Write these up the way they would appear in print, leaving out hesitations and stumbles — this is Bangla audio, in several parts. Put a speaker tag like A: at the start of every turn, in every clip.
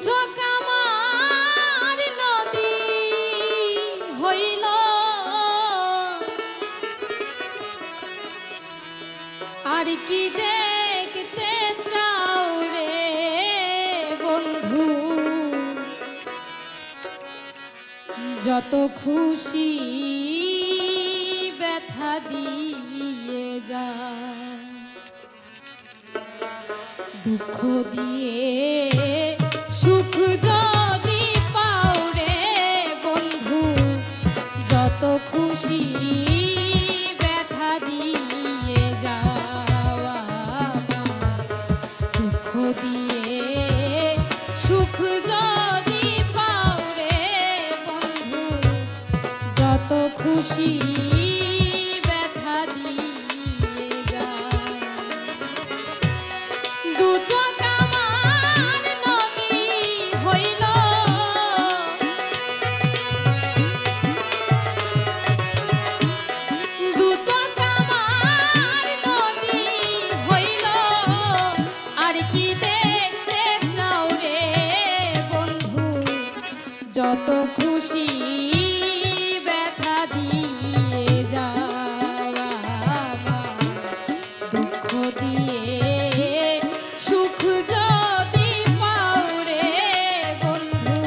A: চোখ আমার নদী হইল, আর কি দেখতে চাও রে বন্ধু? যত খুশি ব্যথা দিয়ে যা, দুঃখ দিয়ে সুখ যদি পাও রে বন্ধু, যত খুশি ব্যথা দিয়ে যাওয়া, দুঃখ দিয়ে সুখ যদি পাও রে বন্ধু, যত খুশি ব্যথা দিয়ে যা। দু চোখ আমার নদী হইল, দু চোখ আমার নদী হইল, আর কি দেখতে চাও রে বন্ধু? যত খুশি ব্যথা দিয়ে যাওয়া, দুঃখ দিয়ে সুখ যদি পাও রে বন্ধু,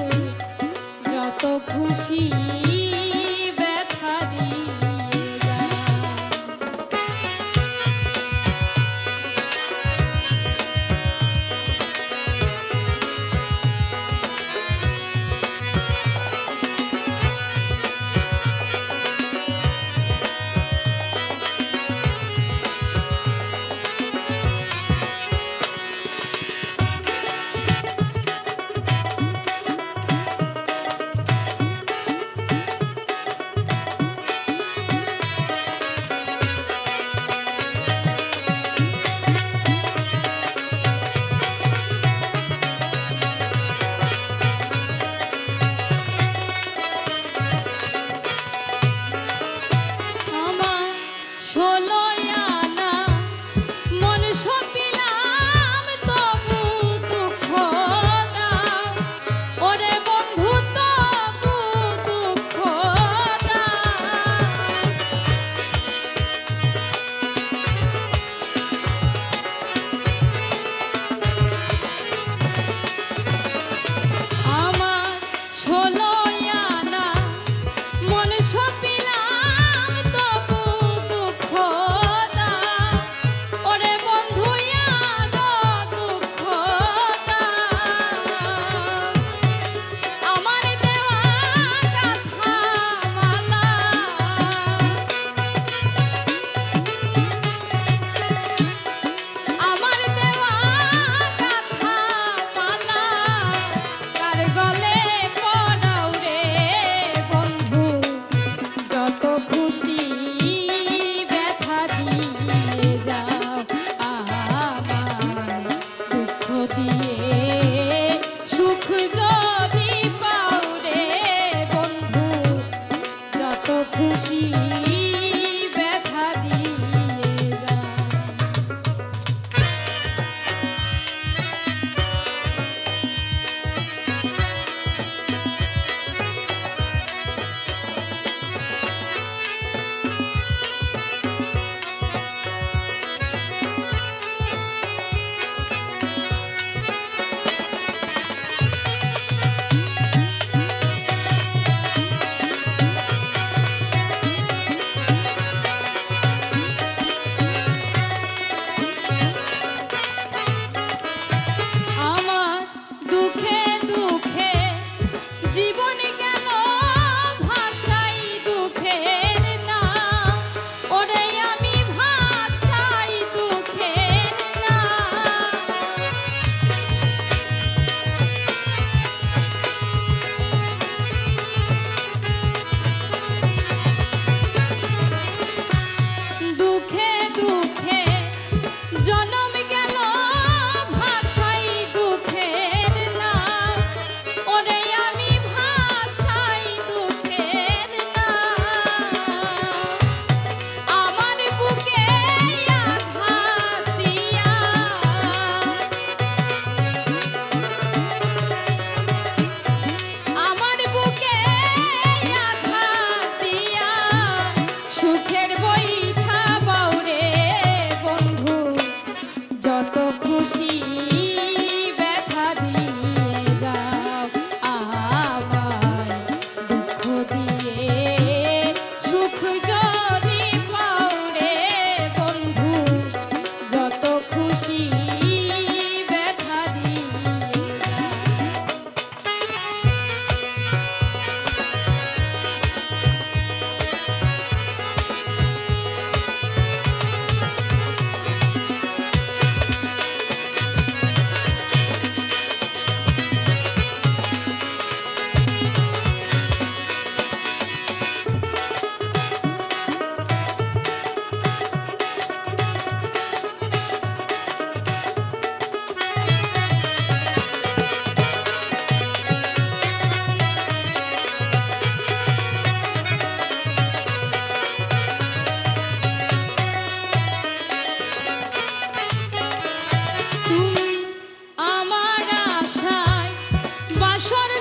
A: যত খুশি ব্যথা দিয়ে যা। খুশি ব্যথা দিয়ে যা। ভাষাই দুঃখের নাম, ওরে আমি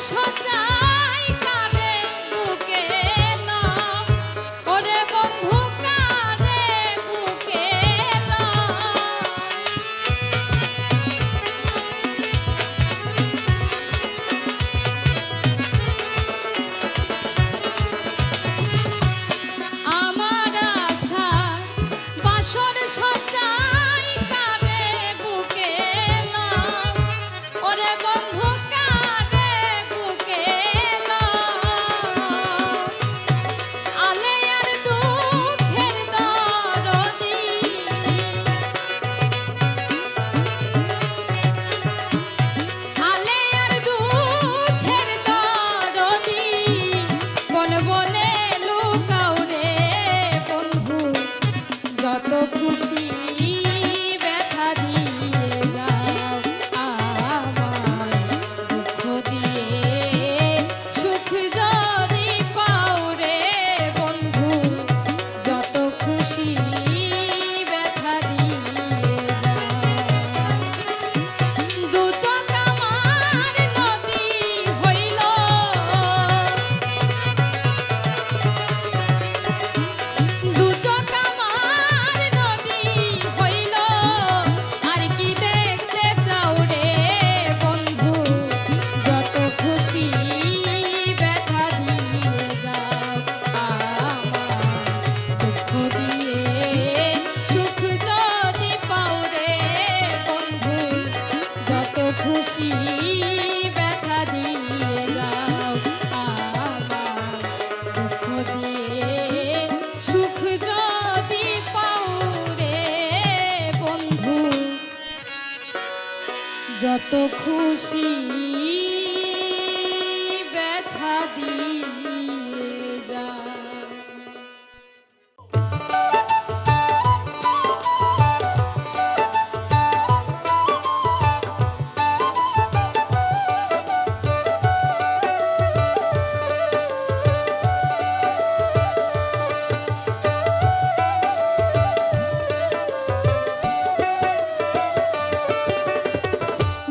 A: সজাই কারে বুকে নাও ওরে বন্ধু কারে বুকে নাও আমার আশা বাসর সজাই কারে বুকে নাও ওরে বন্ধু কারে বুকে নাও আলে আর দুঃখের দরদি আলে আর দুঃখের দরদি কোন বনে লুকাও রে বন্ধু যত খুশি ব্যথা দিয়ে যাও আমার দুঃখ দিয়ে সুখ যদি পাও রে বন্ধু যত খুশি ব্যথা দিয়ে যাও দু চোখ আমার নদী হইল দু চোখ আমার নদী হইল আর কি দেখতে চাও রে বন্ধু যত খুশি ব্যথা দিয়ে যাও আমার দুঃখ দিয়ে সুখ যদি পাও রে বন্ধু যত খুশি ব্যথা দিয়ে যাও আমার দুঃখ দিয়ে সুখ যদি পাও রে বন্ধু যত খুশি ব্যথা দিয়ে যাও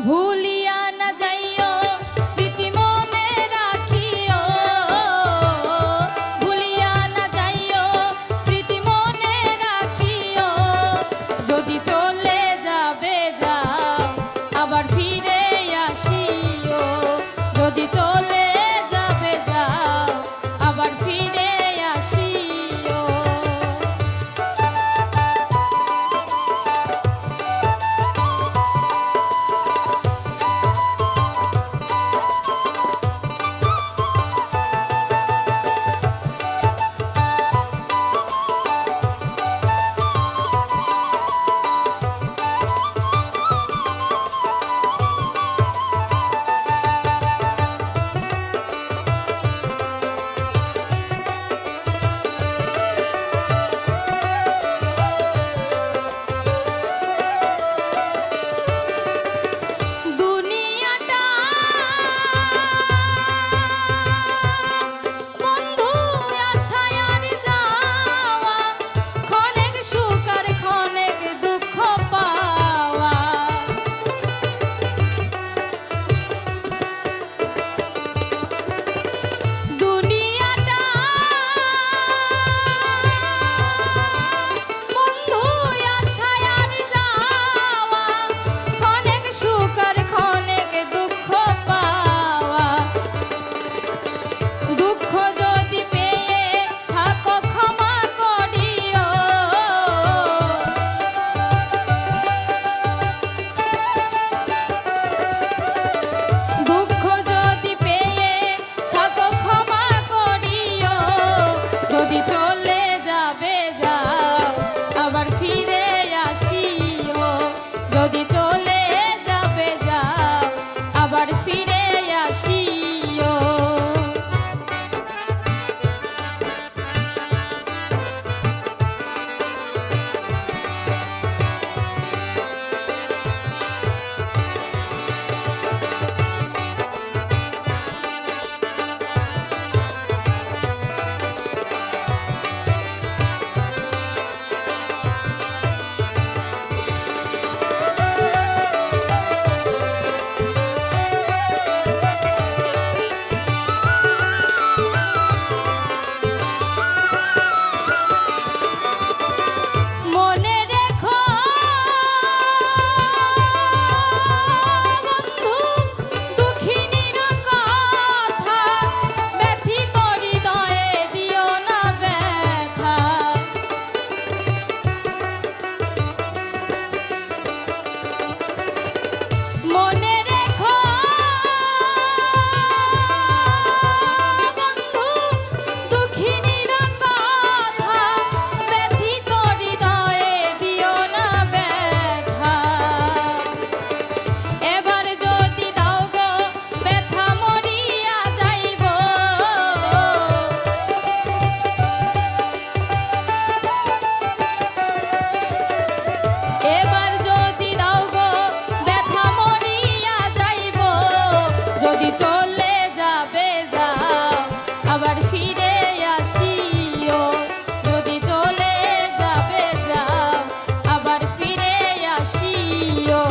A: ভুলিয়া না যাইও স্মৃতি মনে রাখিও ভুলিয়া না যাইও স্মৃতি মনে রাখিও যদি চলে যাবে যাও আবার ফিরে আসিও যদি চলে যাবে যাও আবার ফিরে আসিও যদি চলে যাবে যাও আবার ফিরে আসিও যদি চলে যাবে যাও আবার ফিরে আসিও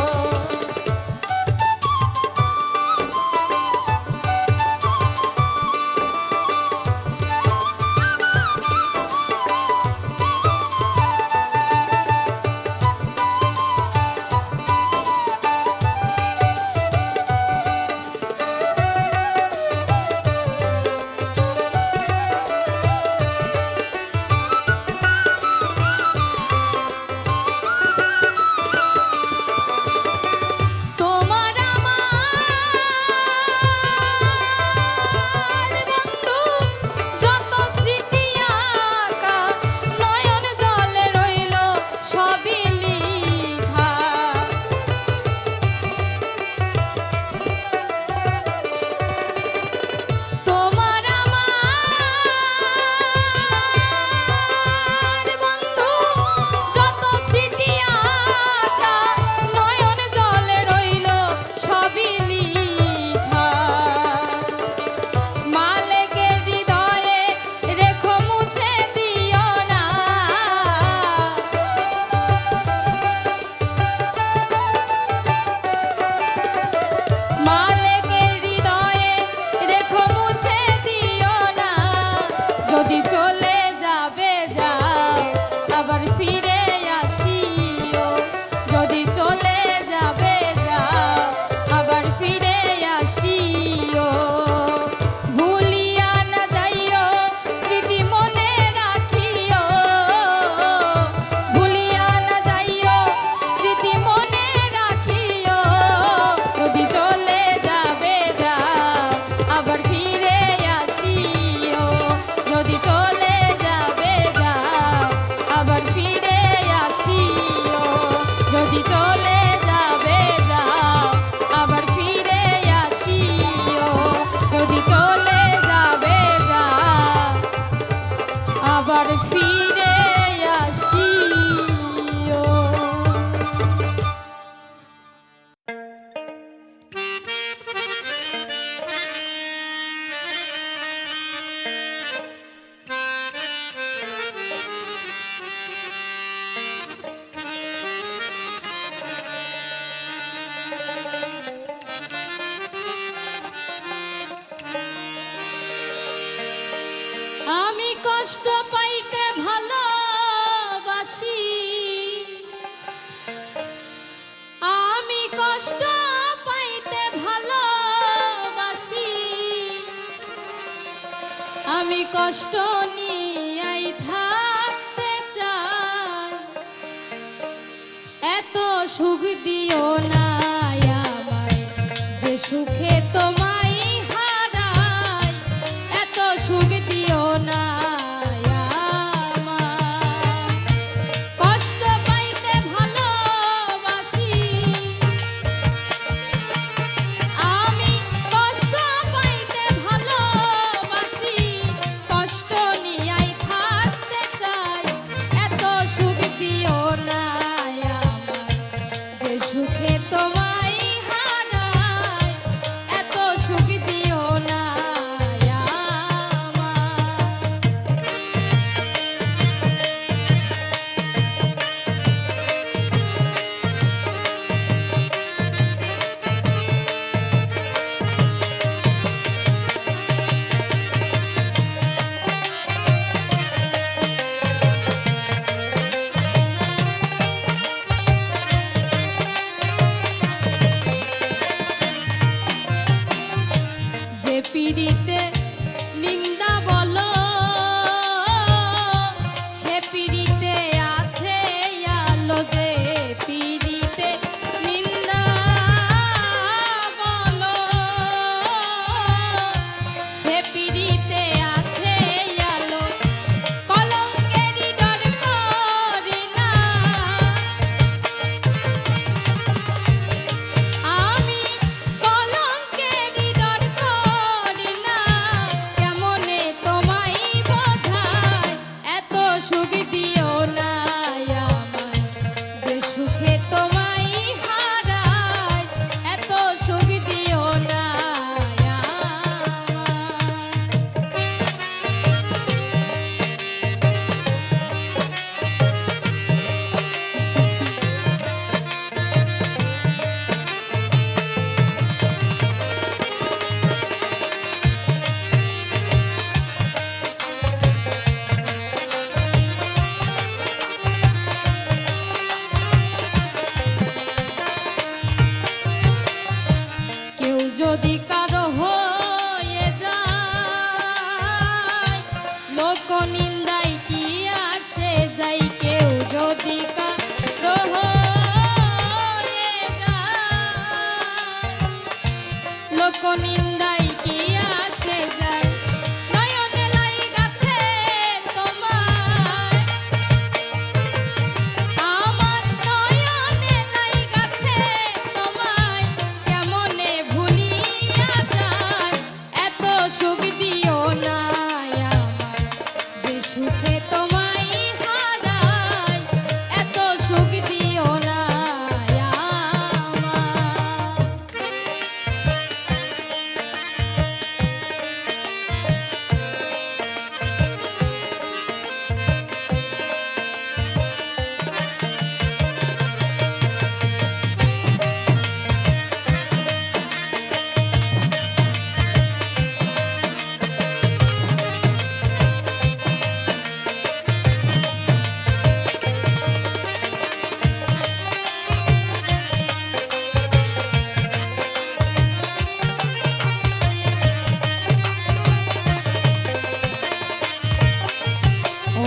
A: যদি চলে যাবে যাও আবার ফিরে আসিও যদি চলে যাবে যাও আবার ফিরে আসিও ভুলিয়া না যাইও স্মৃতি মনে রাখিও ভুলিয়া না যাইও স্মৃতি মনে রাখিও যদি চলে যাবে যাও আবার ফিরে আসিও যদি চলে যাবে যাও আবার ফিরে আসিও যদি চলে যাবে যাও আবার ফিরে আসিও যদি চলে যাবে যাও আবার ফিরে আসিও আমি কষ্ট পাইতে ভালোবাসি আমি কষ্ট পাইতে ভালোবাসি আমি কষ্ট নিয়াই থাকতে চাই এত সুখ দিও না আমায় যে সুখে তোমায় হারাই এত সুখ দিও না কষ্ট পাইতে ভালোবাসি আমি কষ্ট পাইতে ভালোবাসি কষ্ট নিয়াই থাকতে চাই এত সুখ দিও না আমার যে সুখে তোমায় হারাই এত সুখ দিও না পিড়িতে নিন্দা বলো সে পিড়িতে আছে আলো যে পিড়িতে নিন্দা বলো সে পিড়িতে আছে আলো কলঙ্কেরই ডর করি না আমি কলঙ্কেরই ডর করি না কেমনে তো কো নিন্দাই কি আসে যায় নয়নে লাইগাছে তোমায় আমার নয়নে লাইগাছে তোমায় কেমনে ভুলিয়া যায় এত সুখ দিও না আমায় যে সুখে তোমায় হারাই এত সুখ দিও না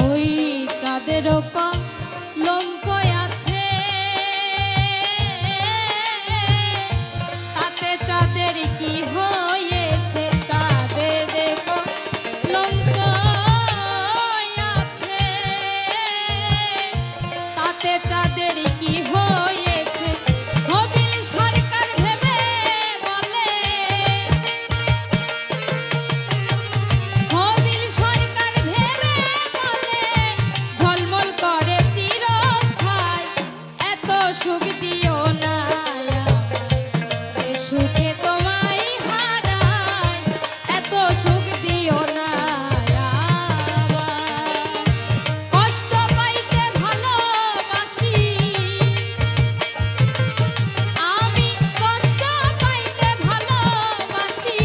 A: ওই চাঁদের কলঙ্ক আছে তাতে চাঁদের কি হয়েছে চাঁদের কলঙ্ক আছে তাতে চাঁদের কি হয়েছে কবির সরকার ভেবে বলে কবির সরকার ভেবে বলে ঝলমল করে চিরস্থায়ী এত সুখ দিও না এ সুখে তোমায় হারাই এত সুখ দিও না কষ্ট পাইতে ভালোবাসি আমি কষ্ট পাইতে ভালোবাসি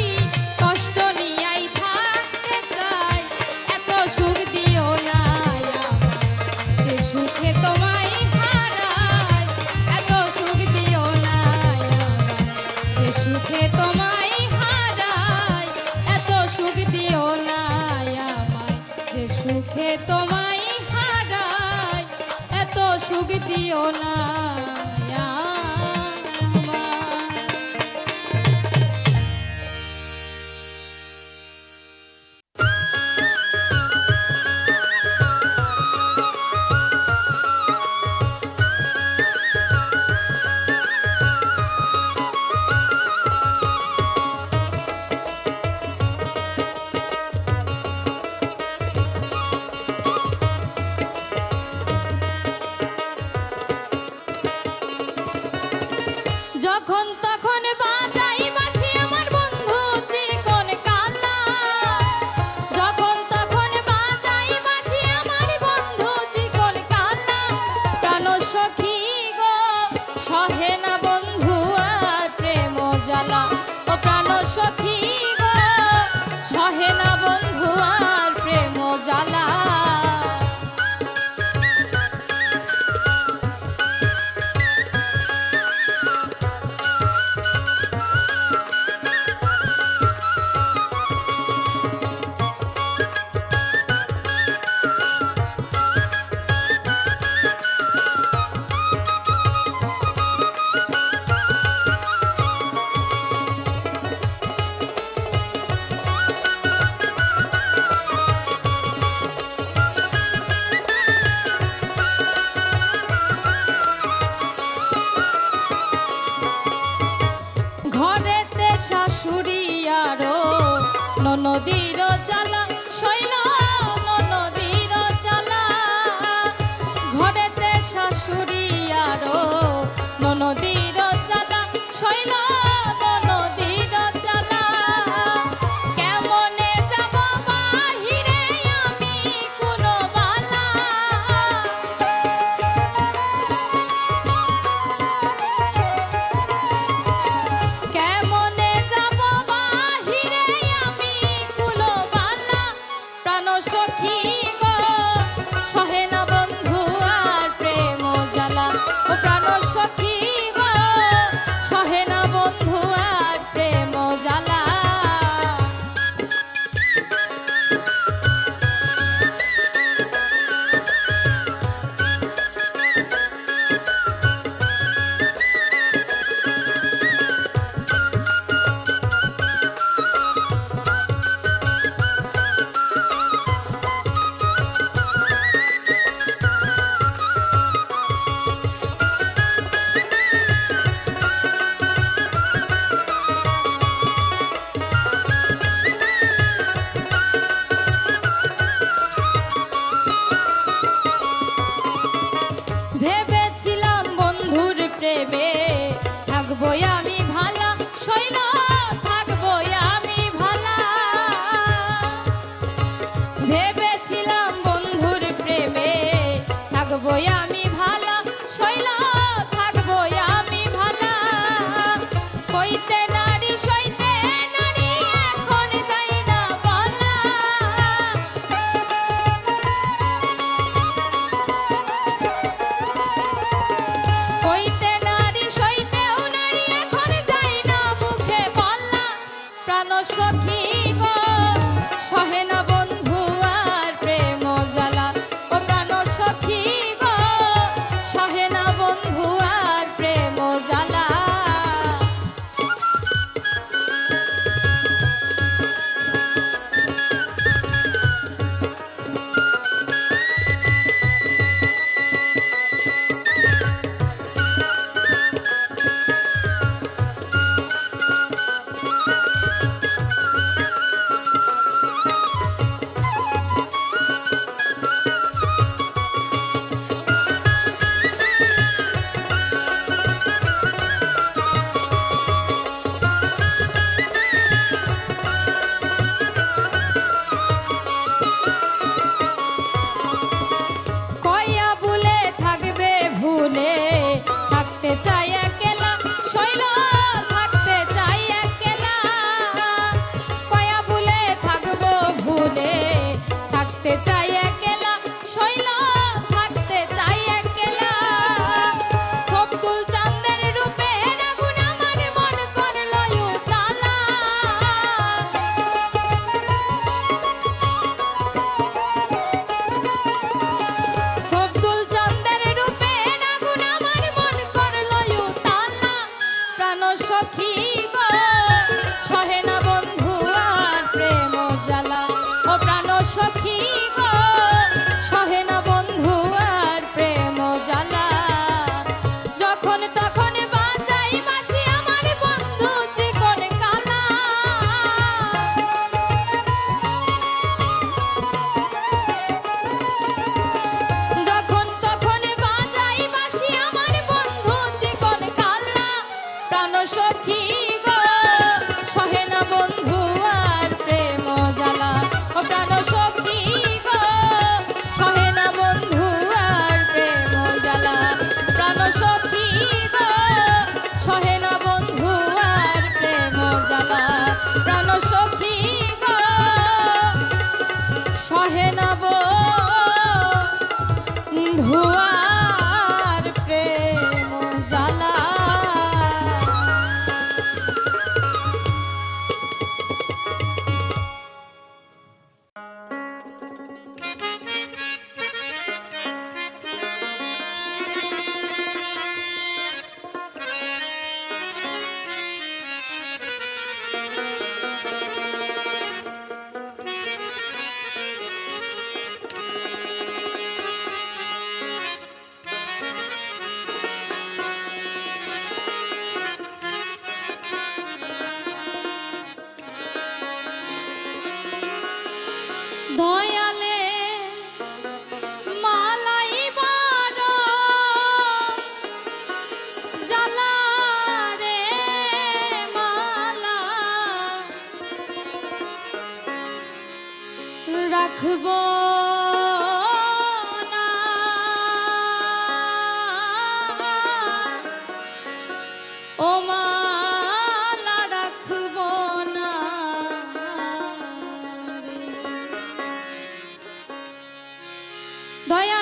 A: কষ্ট নিয়াই থাকতে চাই এত সুখ দিও না যে সুখে তোমায় হারাই এত সুখ দিও না যে সুখে তোমায় হারাই এত সুখ দিও না আমায় যে সুখে তোমায় হারাই এত সুখ দিও না আমায় যখন তখন বাজাই বাঁশি আমার বন্ধু চিকন কালা যখন তখন বাজাই বাঁশি আমার বন্ধু চিকন কালা প্রাণ সখী গো সহে না বন্ধু আর প্রেম জ্বালা ও প্রাণ সখী গো সহে না বন্ধু আর প্রেম জ্বালা ঘরেতে শাশুড়ি আরো ননদির জ্বালা শৈল ননদির জ্বালা ঘরেতে শাশুড়ি আরো ননদির জ্বালা শৈল ননদির জ্বালা কেমনে যাব বাহিরে আমি কোনো বালা কেমনে যাব বাহিরে আমি কুলো বালা সখী গো সহে না বন্ধু আর প্রেম জ্বালা ও প্রাণ সখী গো সহে না বন্ধু আর প্রেম জ্বালা থাকতে চাই একলা শৈল থাকতে চাই একলা কয়া বলে থাকবো ভুলে থাকতে চাই একলা শৈল থাকতে চাই একলা সবদুল চাঁদের রূপে আগুন আমার মন করলো উতালা সবদুল চাঁদের রূপে সখী গো সহে না বন্ধু আর প্রেম জ্বালা ও প্রাণ সখী গো সহে না বন্ধু আর প্রেম জ্বালা যখন তখন বাজাই বাঁশি আমার বন্ধু চিকন কালা যখন তখন বাজাই বাঁশি আমার বন্ধু চিকন কালা প্রাণ সখী গো সহে না বন্ধু আর প্রেম জ্বালা ও প্রাণ সখী গো সহে না বন্ধু আর প্রেম জ্বালা প্রাণ সখী গো সহে না বন্ধু আর প্রেম জ্বালা প্রাণ সখী গো সহে না বন্ধু আর প্রেম জ্বালা দয়ালে মালাই বড় জ্বালা রে মালা রাখবো না ও মালা রাখবো না দয়া